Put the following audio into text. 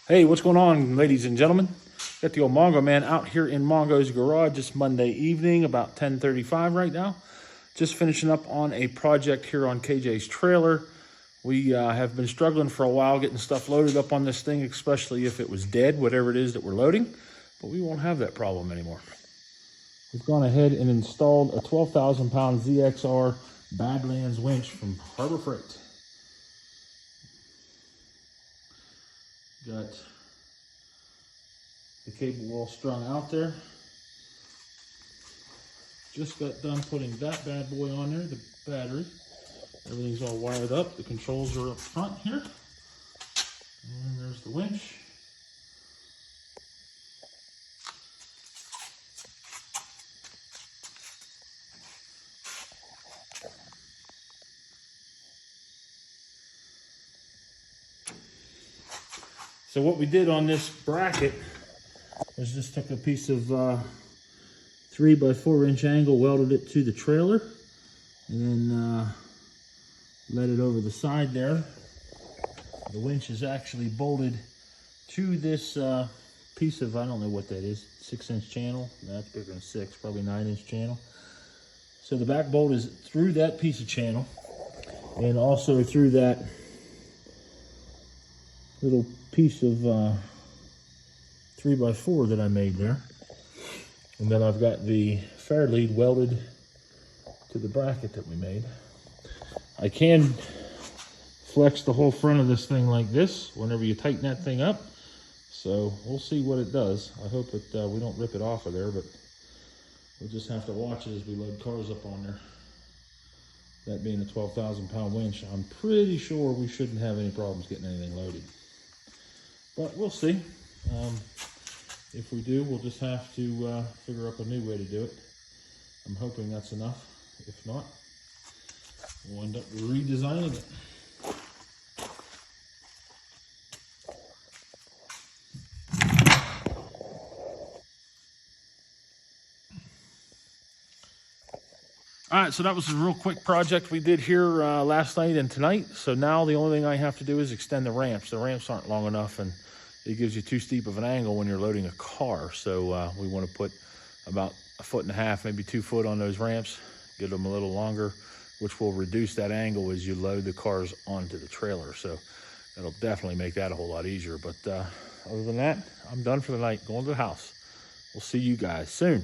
Hey, what's going on, ladies and gentlemen? Got the old Mongo man out here in Mongo's garage. It's Monday evening, about 10:35 right now. Just finishing up on a project here on KJ's trailer. We have been struggling for a while getting stuff loaded up on this thing, especially if it was dead, whatever it is that we're loading. But we won't have that problem anymore. We've gone ahead and installed a 12,000 pound ZXR Bad Lands winch from Harbor Freight. Got the cable all strung out there. Just got done putting that bad boy on there, the battery. Everything's all wired up. The controls are up front here. And there's the winch. So what we did on this bracket was just took a piece of 3 by 4 inch angle, welded it to the trailer, and then let it over the side there. The winch is actually bolted to this piece of, I don't know what that is, 6-inch channel. That's bigger than 6, probably 9-inch channel. So the back bolt is through that piece of channel and also through that little piece of 3 by 4 that I made there. And then I've got the fair lead welded to the bracket that we made. I can flex the whole front of this thing like this whenever you tighten that thing up. So we'll see what it does. I hope that we don't rip it off of there, but we'll just have to watch it as we load cars up on there. That being a 12,000 pound winch, I'm pretty sure we shouldn't have any problems getting anything loaded. But we'll see. If we do, we'll just have to figure up a new way to do it. I'm hoping that's enough. If not, we'll end up redesigning it. All right, so that was a real quick project we did here last night and tonight. So now the only thing I have to do is extend the ramps. The ramps aren't long enough, and it gives you too steep of an angle when you're loading a car. So we want to put about 1.5 feet, maybe 2 foot on those ramps, get them a little longer, which will reduce that angle as you load the cars onto the trailer. So that'll definitely make that a whole lot easier. But other than that, I'm done for the night, going to the house. We'll see you guys soon.